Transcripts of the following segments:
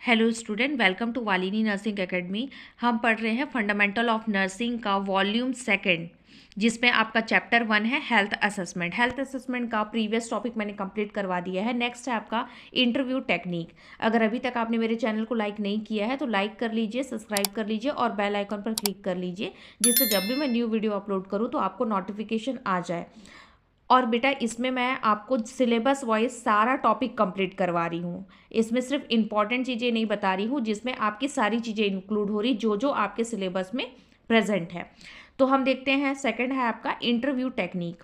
Hello student, welcome to Valini nursing academy. हम पढ़ रहे हैं फंडामेंटल ऑफ नर्सिंग का वॉल्यूम सेकंड, जिसमें आपका चैप्टर 1 है हेल्थ असेसमेंट। हेल्थ असेसमेंट का प्रीवियस टॉपिक मैंने कंप्लीट करवा दिया है। नेक्स्ट है आपका इंटरव्यू टेक्निक। अगर अभी तक आपने मेरे चैनल को लाइक नहीं किया है तो लाइक कर लीजिए, सब्सक्राइब कर लीजिए और बेल आइकन पर क्लिक कर लीजिए, जिससे जब भी मैं न्यू वीडियो अपलोड करूँ तो आपको नोटिफिकेशन आ जाए। और बेटा इसमें मैं आपको सिलेबस वाइज सारा टॉपिक कंप्लीट करवा रही हूँ। इसमें सिर्फ इंपॉर्टेंट चीज़ें नहीं बता रही हूँ, जिसमें आपकी सारी चीज़ें इंक्लूड हो रही जो जो आपके सिलेबस में प्रेजेंट है। तो हम देखते हैं, सेकंड है आपका interview technique.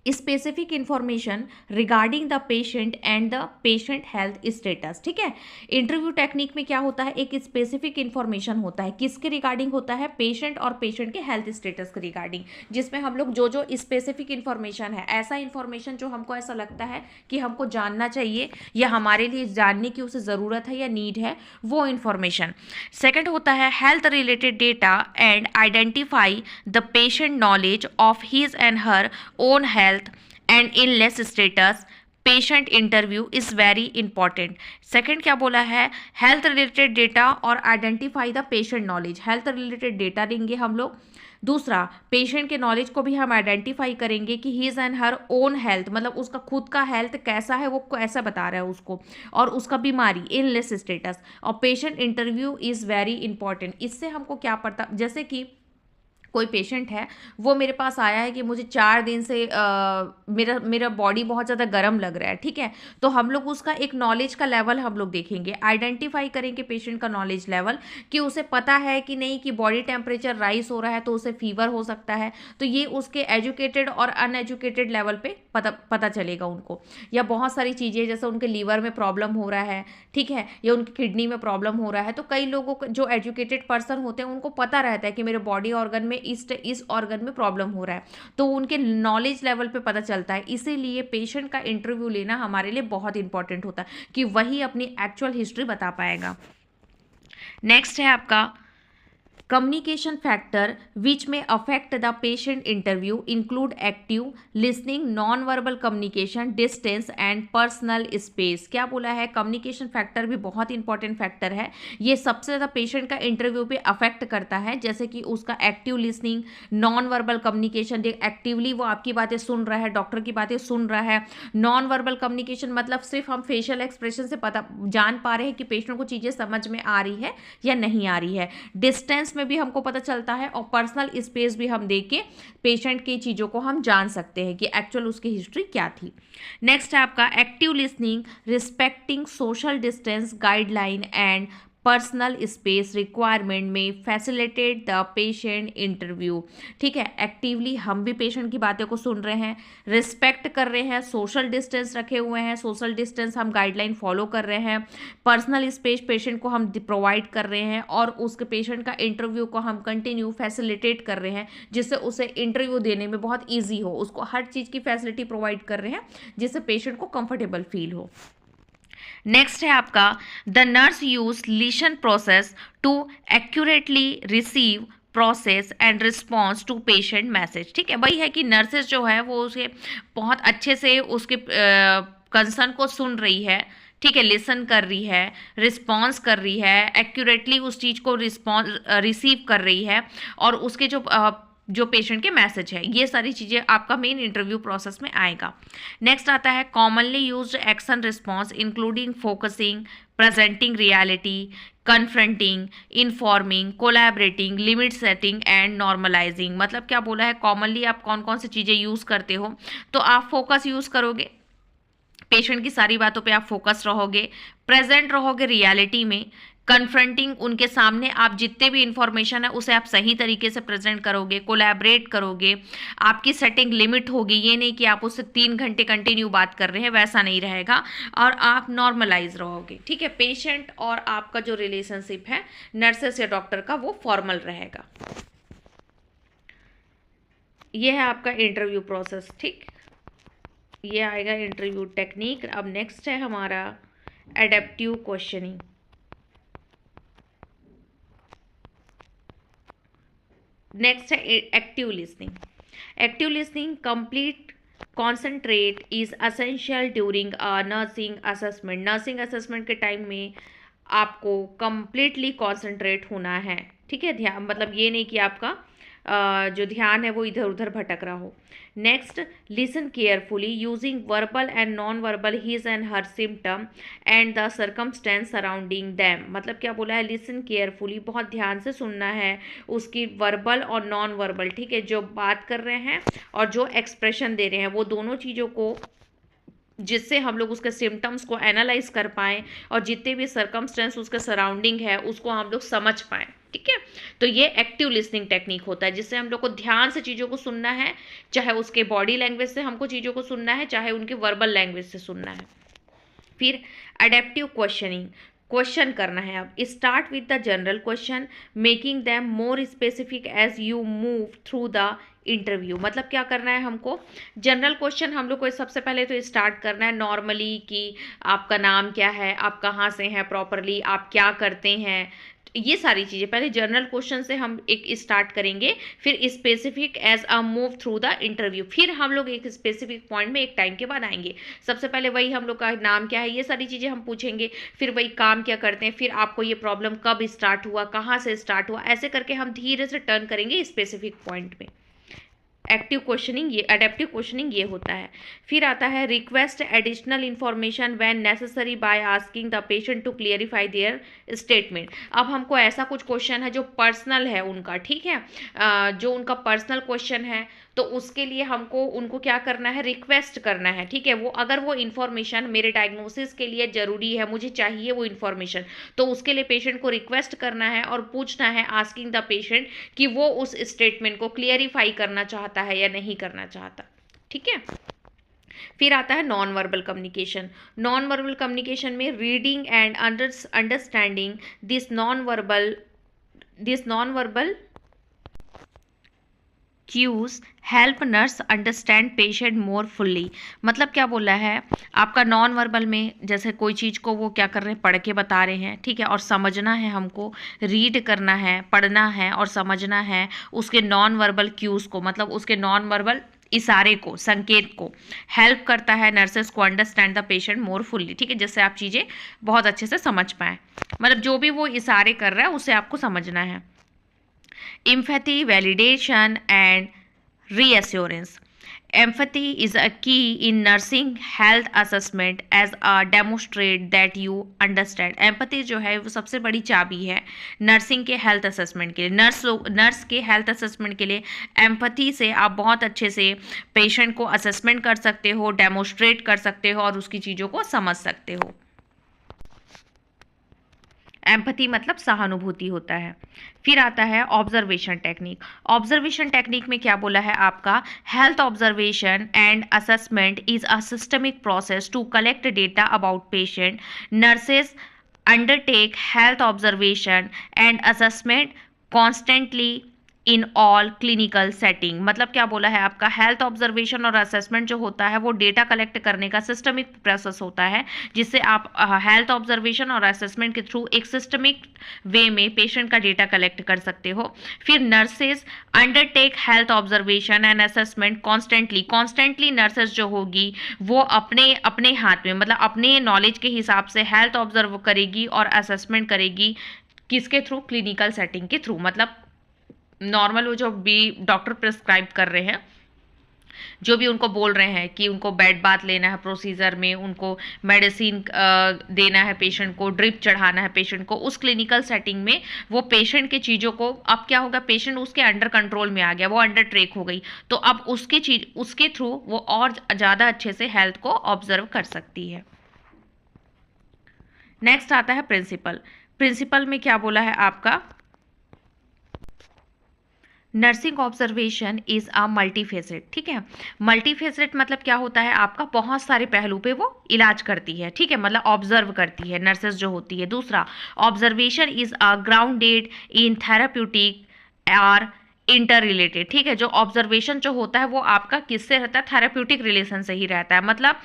Specific information regarding the patient and the patient health status. ठीक है, इंटरव्यू टेक्निक में क्या होता है, एक स्पेसिफिक इंफॉर्मेशन होता है। किसके रिगार्डिंग होता है? पेशेंट और पेशेंट के हेल्थ स्टेटस के रिगार्डिंग, जिसमें हम लोग जो जो स्पेसिफिक इंफॉर्मेशन है, ऐसा इंफॉर्मेशन जो हमको ऐसा लगता है कि हमको जानना चाहिए या हमारे लिए जानने की उसे ज़रूरत है या नीड है, वो इंफॉर्मेशन। सेकेंड होता है health related data and identify the patient knowledge of his and her own health and illness status. Patient interview is very important. Second क्या बोला है? हेल्थ रिलेटेड डेटा और identify the patient knowledge. Health related data देंगे हम लोग। दूसरा, patient के knowledge को भी हम आइडेंटिफाई करेंगे कि his and her own health, मतलब उसका खुद का हेल्थ कैसा है, वो कैसा बता रहा है उसको, और उसका बीमारी इलनेस स्टेटस। और patient interview is very important. इससे हमको क्या पता, जैसे कि कोई पेशेंट है, वो मेरे पास आया है कि मुझे 4 दिन से मेरा मेरा बॉडी बहुत ज़्यादा गर्म लग रहा है। ठीक है, तो हम लोग उसका एक नॉलेज का लेवल हम लोग देखेंगे, आइडेंटिफाई करेंगे पेशेंट का नॉलेज लेवल, कि उसे पता है कि नहीं कि बॉडी टेम्परेचर राइज हो रहा है तो उसे फीवर हो सकता है। तो ये उसके एजुकेटेड और अनएजुकेटेड लेवल पे पता चलेगा उनको। या बहुत सारी चीज़ें, जैसे उनके लीवर में प्रॉब्लम हो रहा है, ठीक है, या उनकी किडनी में प्रॉब्लम हो रहा है, तो कई लोगों को जो एजुकेटेड पर्सन होते हैं उनको पता रहता है कि मेरे बॉडी ऑर्गन में इस ऑर्गन में प्रॉब्लम हो रहा है, तो उनके नॉलेज लेवल पे पता चलता है। इसीलिए पेशेंट का इंटरव्यू लेना हमारे लिए बहुत इंपॉर्टेंट होता है कि वही अपनी एक्चुअल हिस्ट्री बता पाएगा। नेक्स्ट है आपका communication factor which may affect the patient interview include active listening, non-verbal communication, distance and personal space। क्या बोला है? कम्युनिकेशन फैक्टर भी बहुत इंपॉर्टेंट फैक्टर है। ये सबसे ज़्यादा पेशेंट का इंटरव्यू पे अफेक्ट करता है, जैसे कि उसका active listening, non verbal communication, actively वो आपकी बातें सुन रहा है, डॉक्टर की बातें सुन रहा है। नॉन वर्बल कम्युनिकेशन मतलब सिर्फ हम फेशियल एक्सप्रेशन से पता जान पा रहे हैं कि पेशेंट को चीज़ें समझ में आ रही है या नहीं आ रही है। डिस्टेंस में भी हमको पता चलता है, और पर्सनल स्पेस भी हम देख के पेशेंट की चीज़ों को हम जान सकते हैं कि एक्चुअल उसकी हिस्ट्री क्या थी। नेक्स्ट है आपका active listening, respecting social distance guideline and personal space requirement में फैसिलिटेट द पेशेंट इंटरव्यू। ठीक है, एक्टिवली हम भी पेशेंट की बातें को सुन रहे हैं, रिस्पेक्ट कर रहे हैं, सोशल डिस्टेंस रखे हुए हैं, सोशल डिस्टेंस हम गाइडलाइन फॉलो कर रहे हैं, पर्सनल स्पेस पेशेंट को हम प्रोवाइड कर रहे हैं, और उसके पेशेंट का इंटरव्यू को हम कंटिन्यू फैसिलिटेट कर रहे हैं, जिससे उसे इंटरव्यू देने में बहुत ईजी हो, उसको हर चीज़ की फैसिलिटी प्रोवाइड कर रहे हैं जिससे पेशेंट को कंफर्टेबल फील हो। नेक्स्ट है आपका the nurse use listen process to accurately receive process and response to patient message. ठीक है, वही है कि नर्सेज जो है वो उसे बहुत अच्छे से उसके कंसर्न को सुन रही है, ठीक है, लिसन कर रही है, रिस्पॉन्स कर रही है, एक्यूरेटली उस चीज़ को रिस्पॉन्स रिसीव कर रही है, और उसके जो पेशेंट के मैसेज है, ये सारी चीज़ें आपका मेन इंटरव्यू प्रोसेस में आएगा। नेक्स्ट आता है commonly used action response including focusing, presenting reality, confronting, informing, collaborating, limit setting and normalising. मतलब क्या बोला है, कॉमनली आप कौन कौन सी चीज़ें यूज़ करते हो, तो आप फोकस यूज़ करोगे, पेशेंट की सारी बातों पे आप फोकस रहोगे, प्रेजेंट रहोगे रियलिटी में, कन्फ्रंटिंग, उनके सामने आप जितने भी इंफॉर्मेशन है उसे आप सही तरीके से प्रेजेंट करोगे, कोलैबोरेट करोगे, आपकी सेटिंग लिमिट होगी, ये नहीं कि आप उससे 3 घंटे कंटिन्यू बात कर रहे हैं, वैसा नहीं रहेगा, और आप नॉर्मलाइज रहोगे। ठीक है, पेशेंट और आपका जो रिलेशनशिप है नर्सेस या डॉक्टर का, वो फॉर्मल रहेगा। ये है आपका इंटरव्यू प्रोसेस। ठीक, ये आएगा इंटरव्यू टेक्निक। अब नेक्स्ट है हमारा एडेप्टिव क्वेश्चनिंग। नेक्स्ट है active listening. Active listening complete concentrate is essential during nursing assessment. Nursing assessment के टाइम में आपको कंप्लीटली कॉन्सेंट्रेट होना है, ठीक है। ध्यान मतलब ये नहीं कि आपका जो ध्यान है वो इधर उधर भटक रहा हो। Next, listen carefully using verbal and non verbal his and her symptom and the circumstance surrounding them. मतलब क्या बोला है, लिसन केयरफुली, बहुत ध्यान से सुनना है उसकी वर्बल और नॉन वर्बल, ठीक है, जो बात कर रहे हैं और जो एक्सप्रेशन दे रहे हैं, वो दोनों चीज़ों को, जिससे हम लोग उसके सिम्टम्स को एनालाइज कर पाएँ और जितने भी सर्कमस्टेंस उसके सराउंडिंग है उसको हम लोग समझ पाएँ, ठीक है। तो ये एक्टिव लिसनिंग टेक्निक होता है, जिससे हम लोग को ध्यान से चीज़ों को सुनना है, चाहे उसके बॉडी लैंग्वेज से हमको चीज़ों को सुनना है, चाहे उनके वर्बल लैंग्वेज से सुनना है। फिर अडेप्टिव क्वेश्चनिंग, क्वेश्चन करना है। अब start with the general question making them more specific as you move through the interview. मतलब क्या करना है हमको, जनरल क्वेश्चन हम लोग को सबसे पहले तो स्टार्ट करना है नॉर्मली कि आपका नाम क्या है, आप कहाँ से हैं प्रॉपरली, आप क्या करते हैं, ये सारी चीज़ें पहले जनरल क्वेश्चन से हम एक स्टार्ट करेंगे, फिर specific as a move through the interview, फिर हम लोग एक स्पेसिफिक पॉइंट में एक टाइम के बाद आएंगे। सबसे पहले वही हम लोग का नाम क्या है, ये सारी चीज़ें हम पूछेंगे, फिर वही काम क्या करते हैं, फिर आपको ये प्रॉब्लम कब स्टार्ट हुआ, कहाँ से स्टार्ट हुआ, ऐसे करके हम धीरे से टर्न करेंगे स्पेसिफिक पॉइंट में। एक्टिव क्वेश्चनिंग ये, अडेप्टिव क्वेश्चनिंग ये होता है। फिर आता है request additional information when necessary by asking the patient to clarify their statement. अब हमको ऐसा कुछ क्वेश्चन है जो पर्सनल है उनका, ठीक है, जो उनका पर्सनल क्वेश्चन है, तो उसके लिए हमको उनको क्या करना है, रिक्वेस्ट करना है, ठीक है। वो अगर वो इन्फॉर्मेशन मेरे डायग्नोसिस के लिए ज़रूरी है, मुझे चाहिए वो इन्फॉर्मेशन, तो उसके लिए पेशेंट को रिक्वेस्ट करना है और पूछना है, आस्किंग द पेशेंट कि वो उस स्टेटमेंट को क्लियरिफाई करना चाहता है या नहीं करना चाहता, ठीक है। फिर आता है non verbal communication. Non verbal communication में reading and understanding this non verbal cues help nurse understand patient more fully. मतलब क्या बोला है, आपका नॉन वर्बल में जैसे कोई चीज़ को वो क्या कर रहे हैं, पढ़ के बता रहे हैं, ठीक है, और समझना है हमको, रीड करना है, पढ़ना है और समझना है उसके नॉन वर्बल क्यूज़ को, मतलब उसके नॉन वर्बल इशारे को, संकेत को हेल्प करता है नर्सेस को understand the patient more fully, ठीक है, जिससे आप चीज़ें बहुत अच्छे से समझ पाएँ। मतलब जो भी वो इशारे कर रहा है उसे आपको समझना है। Empathy, validation, and reassurance. Empathy is a key in nursing health assessment as a demonstrate that you understand. Empathy जो है वो सबसे बड़ी चाबी है नर्सिंग के हेल्थ असेसमेंट के लिए। नर्स के हेल्थ असेसमेंट के लिए एम्पैथी से आप बहुत अच्छे से पेशेंट को असेसमेंट कर सकते हो, डेमोस्ट्रेट कर सकते हो और उसकी चीज़ों को समझ सकते हो। एम्पैथी मतलब सहानुभूति होता है। फिर आता है ऑब्जर्वेशन टेक्निक। ऑब्जर्वेशन टेक्निक में क्या बोला है आपका, health observation and assessment is a systemic process to collect data about patient. Nurses undertake health observation and assessment constantly in all clinical setting. मतलब क्या बोला है आपका, हेल्थ ऑब्जर्वेशन और असेसमेंट जो होता है वो डेटा कलेक्ट करने का सिस्टमिक प्रोसेस होता है, जिससे आप हेल्थ ऑब्जर्वेशन और असेसमेंट के थ्रू एक सिस्टमिक वे में पेशेंट का डेटा कलेक्ट कर सकते हो। फिर nurses undertake health observation and assessment constantly nurses जो होगी वो अपने अपने हाथ में, मतलब अपने नॉलेज के हिसाब से हेल्थ ऑब्जर्व करेगी और असेसमेंट करेगी, किसके थ्रू, क्लिनिकल सेटिंग के थ्रू। मतलब नॉर्मल वो जो भी डॉक्टर प्रिस्क्राइब कर रहे हैं, जो भी उनको बोल रहे हैं कि उनको बेड बाथ लेना है प्रोसीजर में, उनको मेडिसिन देना है पेशेंट को, ड्रिप चढ़ाना है पेशेंट को, उस क्लिनिकल सेटिंग में वो पेशेंट के चीज़ों को, अब क्या होगा, पेशेंट उसके अंडर कंट्रोल में आ गया, वो अंडर ट्रेक हो गई, तो अब उसके थ्रू वो और ज़्यादा अच्छे से हेल्थ को ऑब्जर्व कर सकती है। नेक्स्ट आता है प्रिंसिपल। प्रिंसिपल में क्या बोला है आपका, नर्सिंग ऑब्जर्वेशन इज अ मल्टीफेसेट, ठीक है। मल्टीफेसेट मतलब क्या होता है आपका, बहुत सारे पहलू पे वो इलाज करती है, ठीक है, मतलब ऑब्जर्व करती है नर्सेस जो होती है। दूसरा, observation is a grounded in therapeutic और इंटर रिलेटेड, ठीक है। जो ऑब्जर्वेशन जो होता है वो आपका किससे रहता है, थेराप्यूटिक रिलेशन से ही रहता है। मतलब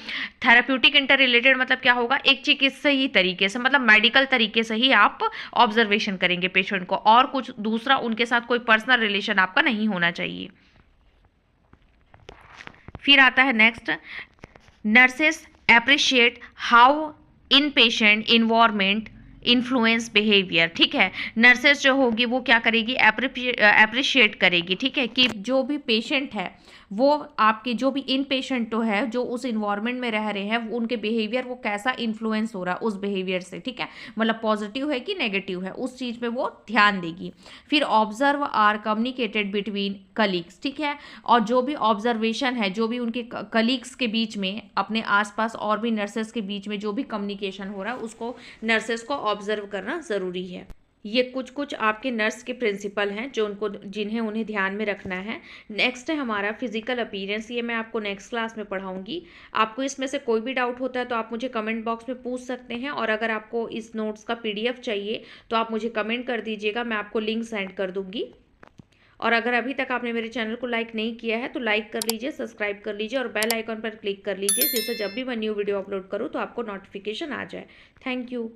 थेराप्यूटिक इंटर रिलेटेड मतलब क्या होगा, एक चिकित्सीय तरीके से, मतलब मेडिकल तरीके से ही आप ऑब्जर्वेशन करेंगे पेशेंट को, और कुछ दूसरा उनके साथ कोई पर्सनल रिलेशन आपका नहीं होना चाहिए। फिर आता है next, nurses appreciate how in patient environment influence behaviour, ठीक है। नर्सेस जो होगी वो क्या करेगी, अप्रिशिएट करेगी, ठीक है, कि जो भी पेशेंट है वो आपके जो भी इन पेशेंट तो है जो उस इन्वायरमेंट में रह रहे हैं वो उनके बिहेवियर वो कैसा इन्फ्लुएंस हो रहा है उस बिहेवियर से, ठीक है, मतलब पॉजिटिव है कि नेगेटिव है उस चीज़ पे वो ध्यान देगी। फिर observe are communicated between colleagues, ठीक है, और जो भी ऑब्जर्वेशन है, जो भी उनके कलीग्स के बीच में, अपने आसपास और भी नर्सेस के बीच में जो भी कम्युनिकेशन हो रहा है उसको नर्सेस को ऑब्जर्व करना ज़रूरी है। ये कुछ कुछ आपके नर्स के प्रिंसिपल हैं जो जिन्हें उन्हें ध्यान में रखना है। नेक्स्ट है हमारा फिजिकल अपीयरेंस, ये मैं आपको नेक्स्ट क्लास में पढ़ाऊंगी। आपको इसमें से कोई भी डाउट होता है तो आप मुझे कमेंट बॉक्स में पूछ सकते हैं, और अगर आपको इस नोट्स का PDF चाहिए तो आप मुझे कमेंट कर दीजिएगा, मैं आपको लिंक सेंड कर दूंगी। और अगर अभी तक आपने मेरे चैनल को लाइक नहीं किया है तो लाइक कर लीजिए, सब्सक्राइब कर लीजिए और बेल आइकन पर क्लिक कर लीजिए, जिससे जब भी मैं न्यू वीडियो अपलोड करूँ तो आपको नोटिफिकेशन आ जाए। Thank you.